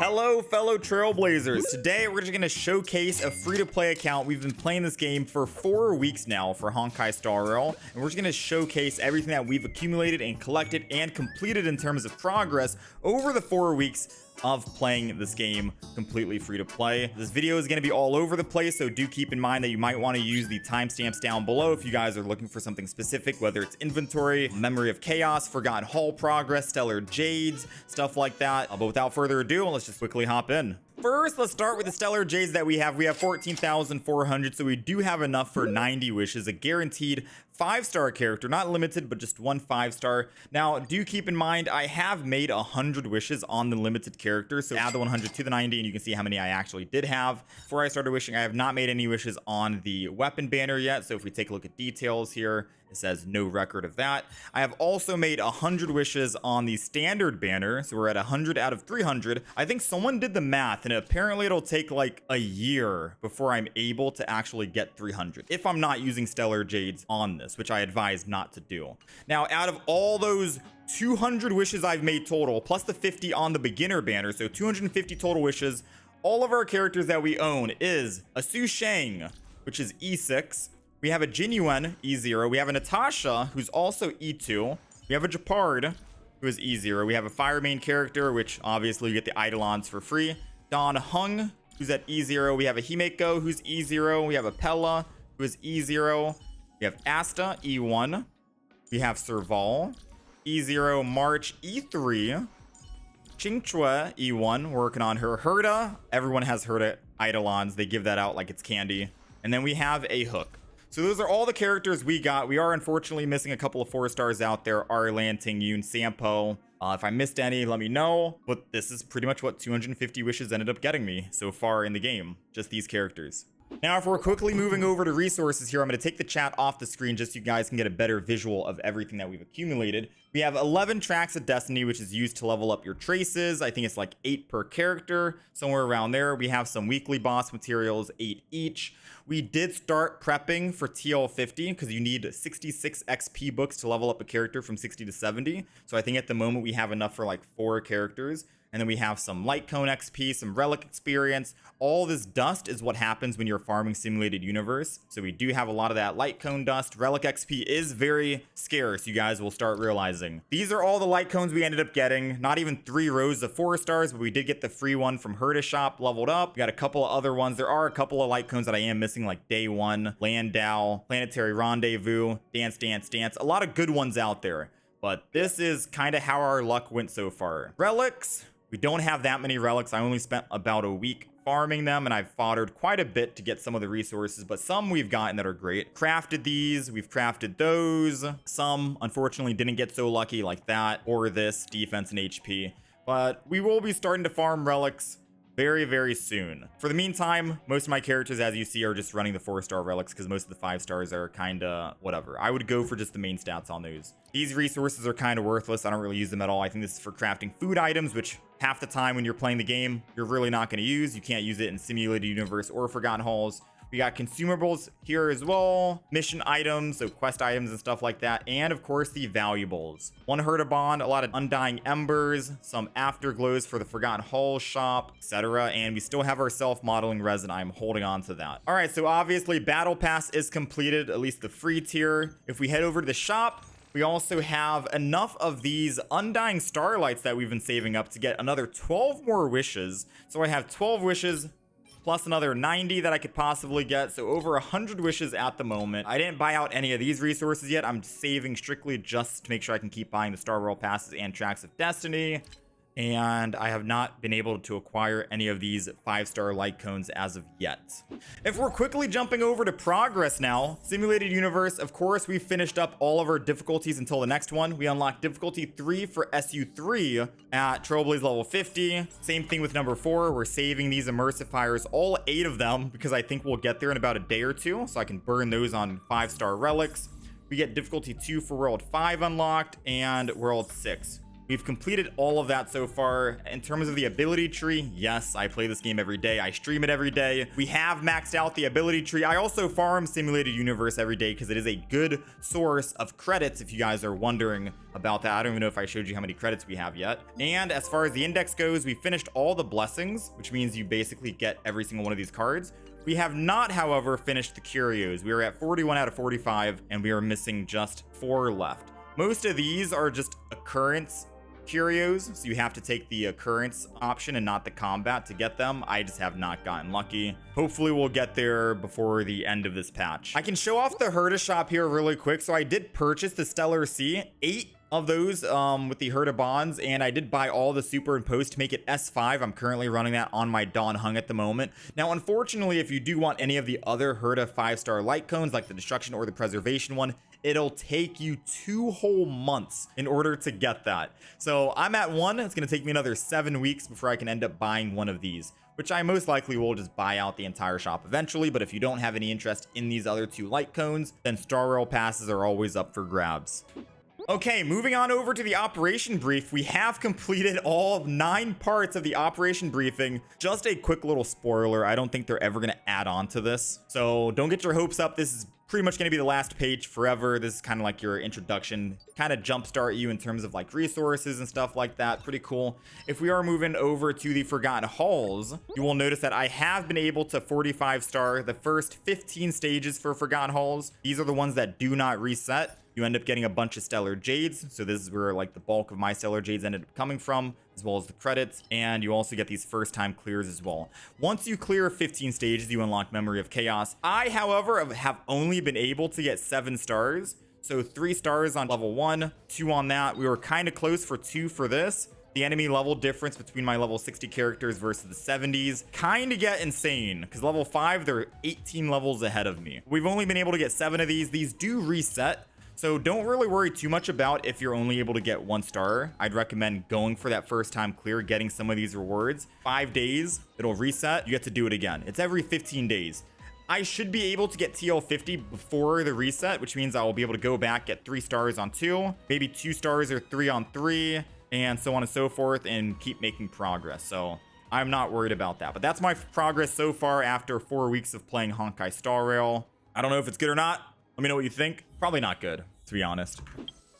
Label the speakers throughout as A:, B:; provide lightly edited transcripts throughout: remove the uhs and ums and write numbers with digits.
A: Hello, fellow Trailblazers. Today, we're just going to showcase a free-to-play account. We've been playing this game for 4 weeks now for Honkai Star Rail, and we're just going to showcase everything that we've accumulated and collected and completed in terms of progress over the 4 weeks of playing this game completely free to play. This video is going to be all over the place, so do keep in mind that you might want to use the timestamps down below if you guys are looking for something specific, whether it's inventory, memory of chaos, forgotten haul progress, stellar jades, stuff like that. But without further ado, let's just quickly hop in. First, let's start with the stellar jades that we have. We have 14,400, so we do have enough for 90 wishes, a guaranteed 5-star character, not limited, but just one 5-star. Now, do keep in mind, I have made 100 wishes on the limited character, so add the 100 to the 90, and you can see how many I actually did have. Before I started wishing, I have not made any wishes on the weapon banner yet, so if we take a look at details here, it says no record of that. I have also made 100 wishes on the standard banner, so we're at 100 out of 300. I think someone did the math, and apparently it'll take like a year before I'm able to actually get 300 if I'm not using stellar jades on this, which I advise not to do. Now, out of all those 200 wishes I've made total, plus the 50 on the beginner banner, so 250 total wishes, all of our characters that we own is a Su Shang, which is E6. We have a Genuine, E0. We have a Natasha, who's also E2. We have a Japard, who is E0. We have a Fire main character, which obviously you get the Eidolons for free. Don Hung, who's at E0. We have a Himeko, who's E0. We have a Pella, who is E0. We have Asta, E1. We have Serval, E0. March, E3. Qingchue, E1. We're working on her. Herta, everyone has Herta Eidolons. They give that out like it's candy. And then we have a Hook. So those are all the characters we got. We are unfortunately missing a couple of 4-stars out there. Arlan, Tingyun, Sampo. If I missed any, let me know. But this is pretty much what 250 wishes ended up getting me so far in the game. Just these characters. Now, if we're quickly moving over to resources here, I'm going to take the chat off the screen just so you guys can get a better visual of everything that we've accumulated. We have 11 tracks of destiny, which is used to level up your traces. I think it's like 8 per character, somewhere around there. We have some weekly boss materials, 8 each. We did start prepping for TL50 because you need 66 XP books to level up a character from 60 to 70. So I think at the moment we have enough for like 4 characters. And then we have some light cone XP, some relic experience. All this dust is what happens when you're farming simulated universe. So we do have a lot of that light cone dust. Relic XP is very scarce, you guys will start realizing. These are all the light cones we ended up getting. Not even 3 rows of 4-stars, but we did get the free one from Herta shop leveled up. We got a couple of other ones. There are a couple of light cones that I am missing, like Day 1, Landau, Planetary Rendezvous, Dance Dance Dance. A lot of good ones out there. But this is kind of how our luck went so far. Relics. We don't have that many relics. I only spent about a week farming them, and I've foddered quite a bit to get some of the resources, but some we've gotten that are great. Crafted these, we've crafted those. Some, unfortunately, didn't get so lucky like that, or this, defense and HP. But we will be starting to farm relics very, very soon. For the meantime, most of my characters, as you see, are just running the 4-star relics because most of the 5-stars are kind of whatever. I would go for just the main stats on those. These resources are kind of worthless. I don't really use them at all. I think this is for crafting food items, which half the time when you're playing the game, you're really not going to use. You can't use it in simulated universe or forgotten halls. We got consumables here as well, mission items, so quest items and stuff like that, and of course the valuables. 1 Herta bond, a lot of undying embers, some afterglows for the forgotten hall shop, etc. And we still have our self-modeling resin. I'm holding on to that. All right, so obviously battle pass is completed, at least the free tier. If we head over to the shop, we also have enough of these undying starlights that we've been saving up to get another 12 more wishes. So I have 12 wishes plus another 90 that I could possibly get, so over 100 wishes at the moment. I didn't buy out any of these resources yet. I'm saving strictly just to make sure I can keep buying the Star World passes and tracks of destiny. And I have not been able to acquire any of these 5-star light cones as of yet. If we're quickly jumping over to progress now, simulated universe, of course, we finished up all of our difficulties until the next one. We unlocked difficulty 3 for SU3 at Trailblazer Level 50. Same thing with number 4. We're saving these emulsifiers, all 8 of them, because I think we'll get there in about a day or 2, so I can burn those on 5-star relics. We get difficulty 2 for World 5 unlocked and World 6 We've completed all of that so far. In terms of the ability tree, yes, I play this game every day. I stream it every day. We have maxed out the ability tree. I also farm Simulated Universe every day because it is a good source of credits, if you guys are wondering about that. I don't even know if I showed you how many credits we have yet. And as far as the index goes, we finished all the blessings, which means you basically get every single one of these cards. We have not, however, finished the curios. We are at 41 out of 45, and we are missing just 4 left. Most of these are just occurrence curios, so you have to take the occurrence option and not the combat to get them. I just have not gotten lucky. Hopefully we'll get there before the end of this patch. I can show off the Herta shop here really quick. So I did purchase the Stellar Sea, 8 of those with the Herta bonds, and I did buy all the superimpose to make it S5. I'm currently running that on my Dawn Hung at the moment. Now, unfortunately, if you do want any of the other Herta 5-star light cones, like the destruction or the preservation one, it'll take you 2 whole months in order to get that. So I'm at 1. It's going to take me another 7 weeks before I can end up buying one of these, which I most likely will just buy out the entire shop eventually. But if you don't have any interest in these other 2 light cones, then Star Rail passes are always up for grabs. Okay, moving on over to the operation brief. We have completed all 9 parts of the operation briefing. Just a quick little spoiler. I don't think they're ever going to add on to this, so don't get your hopes up. This is pretty much going to be the last page forever. This is kind of like your introduction, kind of jumpstart you in terms of like resources and stuff like that. Pretty cool. If we are moving over to the Forgotten Halls, you will notice that I have been able to 45 star the first 15 stages for Forgotten Halls. These are the ones that do not reset. You end up getting a bunch of Stellar Jades. So this is where like the bulk of my Stellar Jades ended up coming from, as well as the credits. And you also get these first time clears as well. Once you clear 15 stages, you unlock Memory of Chaos. I, however, have only been able to get 7 stars. So 3 stars on level 1, 2 on that. We were kind of close for 2 for this. The enemy level difference between my level 60 characters versus the 70s kind of get insane, because level 5, they're 18 levels ahead of me. We've only been able to get 7 of these. These do reset, so don't really worry too much about if you're only able to get 1 star. I'd recommend going for that first time clear, getting some of these rewards. 5 days, it'll reset. You get to do it again. It's every 15 days. I should be able to get TL50 before the reset, which means I will be able to go back, get 3 stars on 2, maybe 2 stars or 3 on 3, and so on and so forth, and keep making progress. So I'm not worried about that. But that's my progress so far after 4 weeks of playing Honkai Star Rail. I don't know if it's good or not. Let me know what you think. Probably not good, to be honest.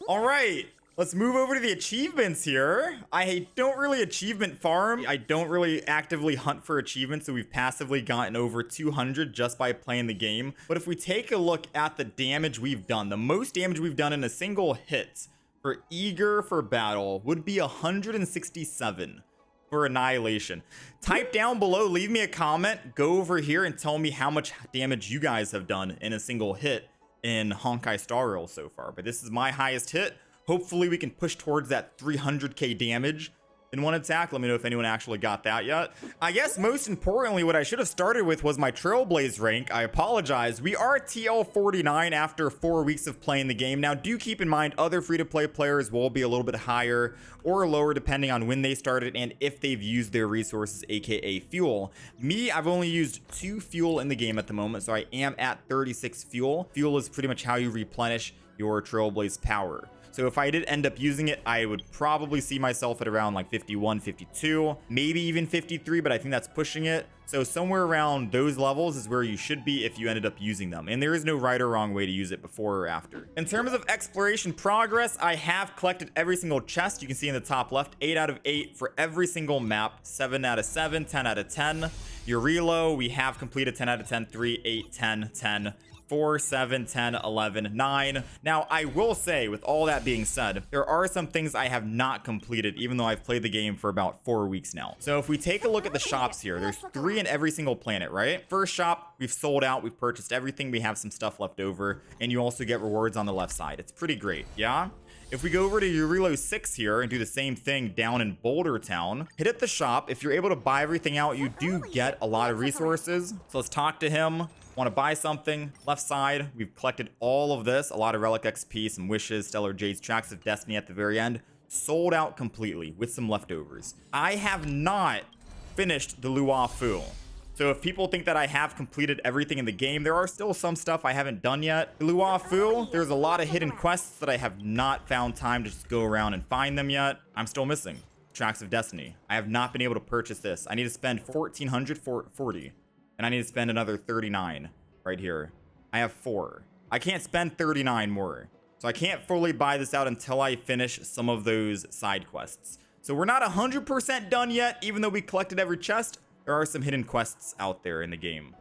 A: All right, let's move over to the achievements here. I don't really achievement farm. I don't really actively hunt for achievements, so we've passively gotten over 200 just by playing the game. But if we take a look at the damage we've done, the most damage we've done in a single hit for Eager for Battle would be 167 for Annihilation. Type down below, leave me a comment, go over here and tell me how much damage you guys have done in a single hit in Honkai Star Rail so far. But this is my highest hit. Hopefully we can push towards that 300k damage in one attack. Let me know if anyone actually got that yet. I guess most importantly, what I should have started with was my Trailblaze rank. I apologize. We are TL49 after 4 weeks of playing the game. Now, do keep in mind other free-to-play players will be a little bit higher or lower depending on when they started and if they've used their resources, aka fuel. Me, I've only used 2 fuel in the game at the moment, so I am at 36 fuel. Fuel is pretty much how you replenish your Trailblaze power. So if I did end up using it, I would probably see myself at around like 51, 52, maybe even 53, but I think that's pushing it. So somewhere around those levels is where you should be if you ended up using them. And there is no right or wrong way to use it before or after. In terms of exploration progress, I have collected every single chest. You can see in the top left, 8 out of 8 for every single map, 7 out of 7, 10 out of 10. Your reload, we have completed 10 out of 10, 3, 8, 10, 10. 4, 7, 10, 11, 9. Now, I will say, with all that being said, there are some things I have not completed, even though I've played the game for about 4 weeks now. So if we take a look at the shops here, there's 3 in every single planet, right? First shop, we've sold out, we've purchased everything, we have some stuff left over, and you also get rewards on the left side. It's pretty great, yeah? If we go over to Urilo 6 here and do the same thing down in Boulder Town, hit at the shop. If you're able to buy everything out, you do get a lot of resources. So let's talk to him. Want to buy something? Left side, we've collected all of this. A lot of Relic XP, some wishes, Stellar Jades, Tracks of Destiny at the very end. Sold out completely with some leftovers. I have not finished the Luofu. So if people think that I have completed everything in the game, there are still some stuff I haven't done yet. Luafu, there's a lot of hidden quests that I have not found time to just go around and find them yet. I'm still missing. Tracks of Destiny. I have not been able to purchase this. I need to spend 1,440, and I need to spend another 39 right here. I have 4. I can't spend 39 more. So I can't fully buy this out until I finish some of those side quests. So we're not 100% done yet, even though we collected every chest. There are some hidden quests out there in the game.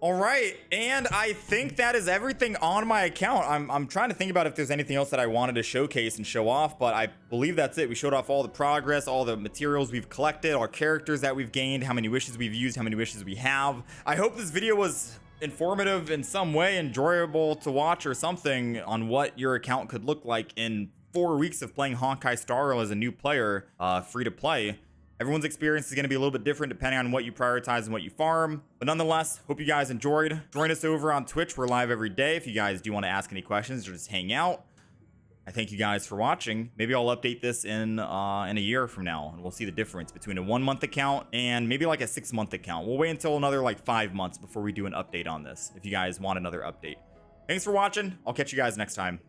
A: All right, and I think that is everything on my account. I'm trying to think about if there's anything else that I wanted to showcase and show off, but I believe that's it. We showed off all the progress, all the materials we've collected, our characters that we've gained, how many wishes we've used, how many wishes we have. I hope this video was informative in some way, enjoyable to watch or something on what your account could look like in 4 weeks of playing Honkai Star Rail as a new player, free to play. Everyone's experience is going to be a little bit different depending on what you prioritize and what you farm. But nonetheless, hope you guys enjoyed. Join us over on Twitch. We're live every day. If you guys do want to ask any questions or just hang out, I thank you guys for watching. Maybe I'll update this in a year from now, and we'll see the difference between a 1-month account and maybe like a 6-month account. We'll wait until another like 5 months before we do an update on this, if you guys want another update. Thanks for watching. I'll catch you guys next time.